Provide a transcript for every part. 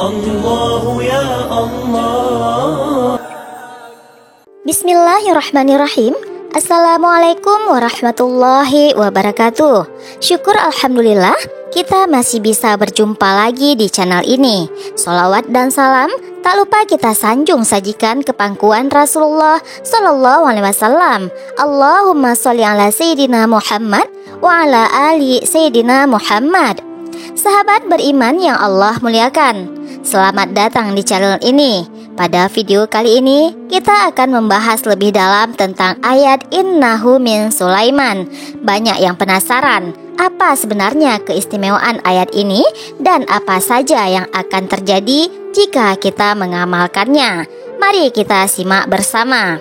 الله يا الله. Bismillahirrahmanirrahim. Assalamualaikum warahmatullahi wabarakatuh. Syukur alhamdulillah kita masih bisa berjumpa lagi di channel ini. Sholawat dan salam tak lupa kita sanjung sajikan ke pangkuan Rasulullah Sallallahu Alaihi Wasallam. Allahumma sholli ala Sayyidina Muhammad wa ala ali Sayyidina Muhammad. Sahabat beriman yang Allah muliakan, selamat datang di channel ini. Pada video kali ini kita akan membahas lebih dalam tentang ayat Innahu min Sulaiman. Banyak yang penasaran apa sebenarnya keistimewaan ayat ini dan apa saja yang akan terjadi jika kita mengamalkannya. Mari kita simak bersama.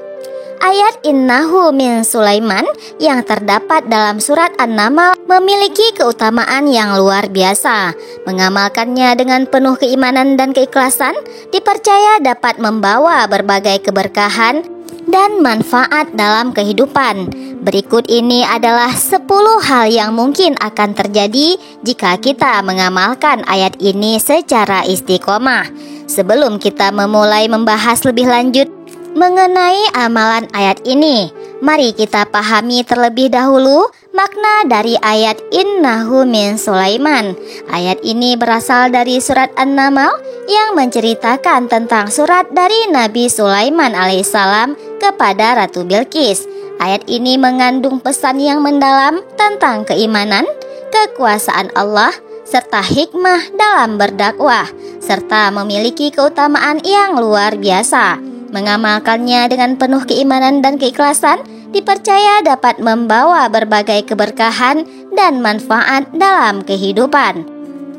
Ayat Innahu min Sulaiman yang terdapat dalam surat An-Naml memiliki keutamaan yang luar biasa. Mengamalkannya dengan penuh keimanan dan keikhlasan dipercaya dapat membawa berbagai keberkahan dan manfaat dalam kehidupan. Berikut ini adalah 10 hal yang mungkin akan terjadi jika kita mengamalkan ayat ini secara istiqomah. Sebelum kita memulai membahas lebih lanjut mengenai amalan ayat ini, mari kita pahami terlebih dahulu makna dari ayat Innahu min Sulaiman. Ayat ini berasal dari surat An-Naml yang menceritakan tentang surat dari Nabi Sulaiman alaihissalam kepada Ratu Bilqis. Ayat ini mengandung pesan yang mendalam tentang keimanan, kekuasaan Allah, serta hikmah dalam berdakwah, serta memiliki keutamaan yang luar biasa. Mengamalkannya dengan penuh keimanan dan keikhlasan dipercaya dapat membawa berbagai keberkahan dan manfaat dalam kehidupan.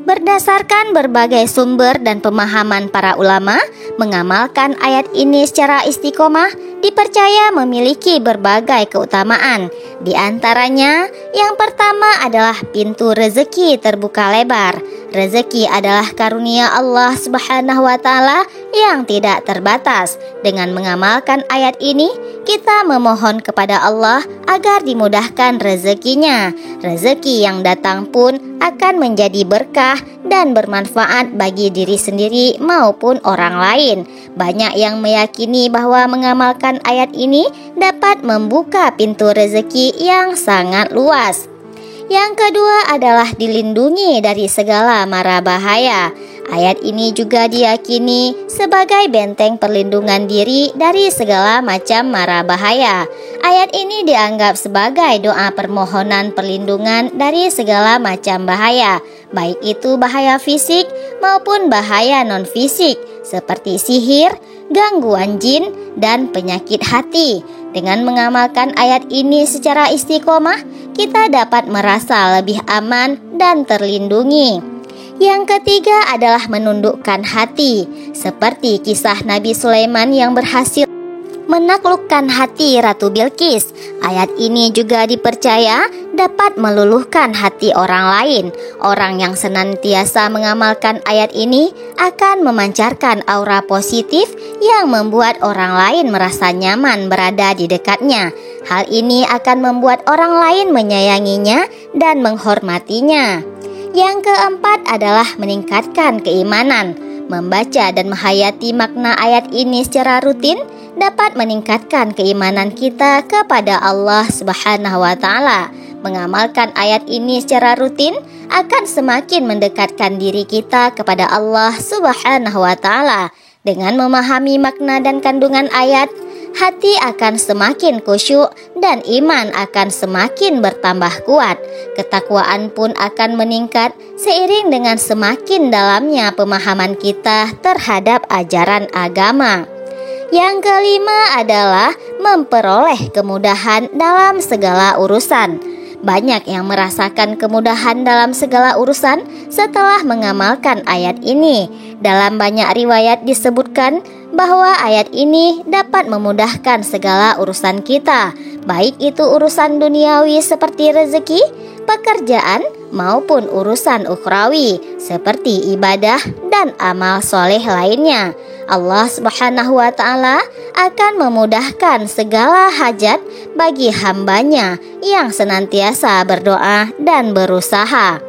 Berdasarkan berbagai sumber dan pemahaman para ulama, mengamalkan ayat ini secara istiqomah dipercaya memiliki berbagai keutamaan. Di antaranya, yang pertama adalah pintu rezeki terbuka lebar. Rezeki adalah karunia Allah Subhanahu wa Ta'ala yang tidak terbatas. Dengan mengamalkan ayat ini, kita memohon kepada Allah agar dimudahkan rezekinya. Rezeki yang datang pun akan menjadi berkah dan bermanfaat bagi diri sendiri maupun orang lain. Banyak yang meyakini bahwa mengamalkan ayat ini dapat membuka pintu rezeki yang sangat luas. Yang kedua adalah dilindungi dari segala mara bahaya. Ayat ini juga diyakini sebagai benteng perlindungan diri dari segala macam mara bahaya. Ayat ini dianggap sebagai doa permohonan perlindungan dari segala macam bahaya, baik itu bahaya fisik maupun bahaya non-fisik seperti sihir, gangguan jin, dan penyakit hati. Dengan mengamalkan ayat ini secara istiqomah, kita dapat merasa lebih aman dan terlindungi. Yang ketiga adalah menundukkan hati, seperti kisah Nabi Sulaiman yang berhasil menaklukkan hati Ratu Bilqis. Ayat ini juga dipercaya dapat meluluhkan hati orang lain. Orang yang senantiasa mengamalkan ayat ini akan memancarkan aura positif yang membuat orang lain merasa nyaman berada di dekatnya. Hal ini akan membuat orang lain menyayanginya dan menghormatinya. Yang keempat adalah meningkatkan keimanan. Membaca dan menghayati makna ayat ini secara rutin dapat meningkatkan keimanan kita kepada Allah Subhanahu wa Ta'ala. Mengamalkan ayat ini secara rutin akan semakin mendekatkan diri kita kepada Allah Subhanahu wa Ta'ala. Dengan memahami makna dan kandungan ayat, hati akan semakin khusyuk dan iman akan semakin bertambah kuat. Ketakwaan pun akan meningkat seiring dengan semakin dalamnya pemahaman kita terhadap ajaran agama. Yang kelima adalah memperoleh kemudahan dalam segala urusan. Banyak yang merasakan kemudahan dalam segala urusan setelah mengamalkan ayat ini. Dalam banyak riwayat disebutkan bahwa ayat ini dapat memudahkan segala urusan kita, baik itu urusan duniawi seperti rezeki, pekerjaan, maupun urusan ukhrawi seperti ibadah dan amal soleh lainnya. Allah Subhanahu wa Ta'ala akan memudahkan segala hajat bagi hambanya yang senantiasa berdoa dan berusaha.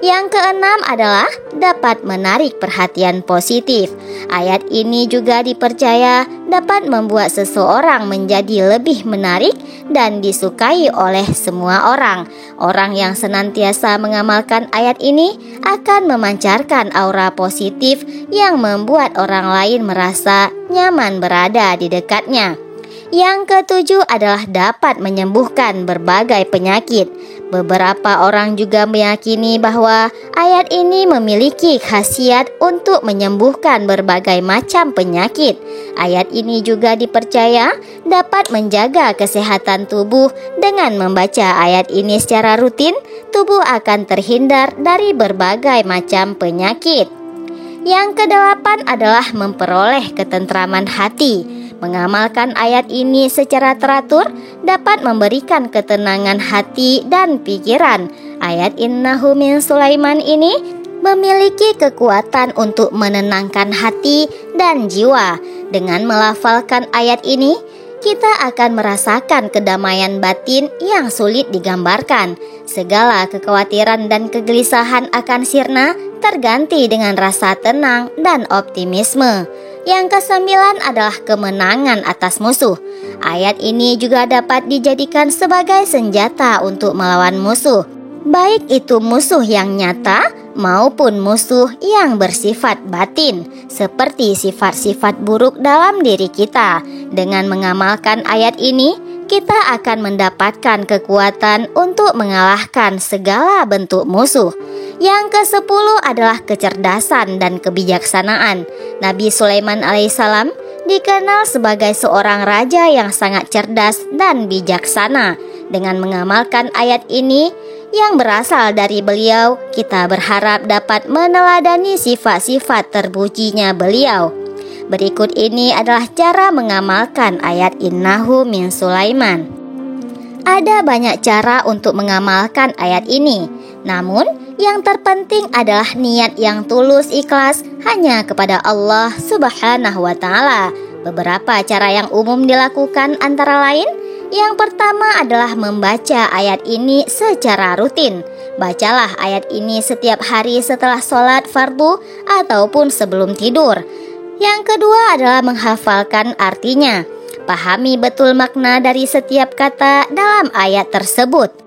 Yang keenam adalah dapat menarik perhatian positif. Ayat ini juga dipercaya dapat membuat seseorang menjadi lebih menarik dan disukai oleh semua orang. Orang yang senantiasa mengamalkan ayat ini akan memancarkan aura positif yang membuat orang lain merasa nyaman berada di dekatnya. Yang ketujuh adalah dapat menyembuhkan berbagai penyakit. Beberapa orang juga meyakini bahwa ayat ini memiliki khasiat untuk menyembuhkan berbagai macam penyakit. Ayat ini juga dipercaya dapat menjaga kesehatan tubuh. Dengan membaca ayat ini secara rutin, tubuh akan terhindar dari berbagai macam penyakit. Yang kedelapan adalah memperoleh ketentraman hati. Mengamalkan ayat ini secara teratur dapat memberikan ketenangan hati dan pikiran. Ayat Innahu min Sulaiman ini memiliki kekuatan untuk menenangkan hati dan jiwa. Dengan melafalkan ayat ini, kita akan merasakan kedamaian batin yang sulit digambarkan. Segala kekhawatiran dan kegelisahan akan sirna, terganti dengan rasa tenang dan optimisme. Yang kesembilan adalah kemenangan atas musuh. Ayat ini juga dapat dijadikan sebagai senjata untuk melawan musuh, baik itu musuh yang nyata maupun musuh yang bersifat batin, seperti sifat-sifat buruk dalam diri kita. Dengan mengamalkan ayat ini, kita akan mendapatkan kekuatan untuk mengalahkan segala bentuk musuh. Yang ke-10 adalah kecerdasan dan kebijaksanaan. Nabi Sulaiman alaihissalam dikenal sebagai seorang raja yang sangat cerdas dan bijaksana. Dengan mengamalkan ayat ini yang berasal dari beliau, kita berharap dapat meneladani sifat-sifat terpujinya beliau. Berikut ini adalah cara mengamalkan ayat Innahu min Sulaiman. Ada banyak cara untuk mengamalkan ayat ini. Namun, yang terpenting adalah niat yang tulus ikhlas hanya kepada Allah Subhanahu wa Ta'ala. Beberapa cara yang umum dilakukan antara lain: yang pertama adalah membaca ayat ini secara rutin. Bacalah ayat ini setiap hari setelah sholat fardu ataupun sebelum tidur. Yang kedua adalah menghafalkan artinya. Pahami betul makna dari setiap kata dalam ayat tersebut.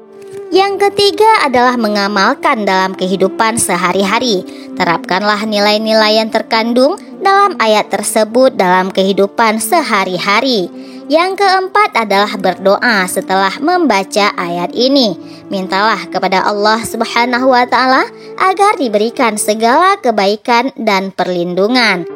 Yang ketiga adalah mengamalkan dalam kehidupan sehari-hari. Terapkanlah nilai-nilai yang terkandung dalam ayat tersebut dalam kehidupan sehari-hari. Yang keempat adalah berdoa setelah membaca ayat ini. Mintalah kepada Allah Subhanahu wa Ta'ala agar diberikan segala kebaikan dan perlindungan.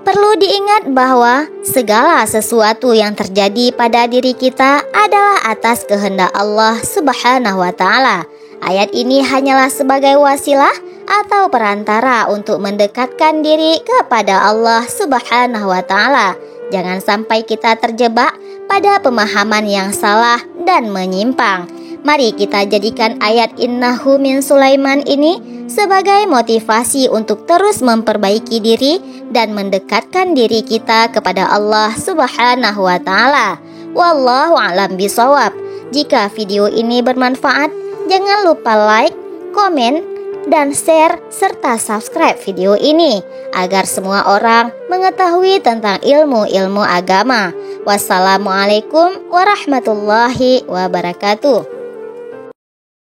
Perlu diingat bahwa segala sesuatu yang terjadi pada diri kita adalah atas kehendak Allah Subhanahu wa Ta'ala. Ayat ini hanyalah sebagai wasilah atau perantara untuk mendekatkan diri kepada Allah Subhanahu wa Ta'ala. Jangan sampai kita terjebak pada pemahaman yang salah dan menyimpang. Mari kita jadikan ayat Innahu min Sulaiman ini sebagai motivasi untuk terus memperbaiki diri dan mendekatkan diri kita kepada Allah Subhanahu wa Ta'ala. Wallahu a'lam bishawab. Jika video ini bermanfaat, jangan lupa like, komen, dan share serta subscribe video ini agar semua orang mengetahui tentang ilmu-ilmu agama. Wassalamualaikum warahmatullahi wabarakatuh.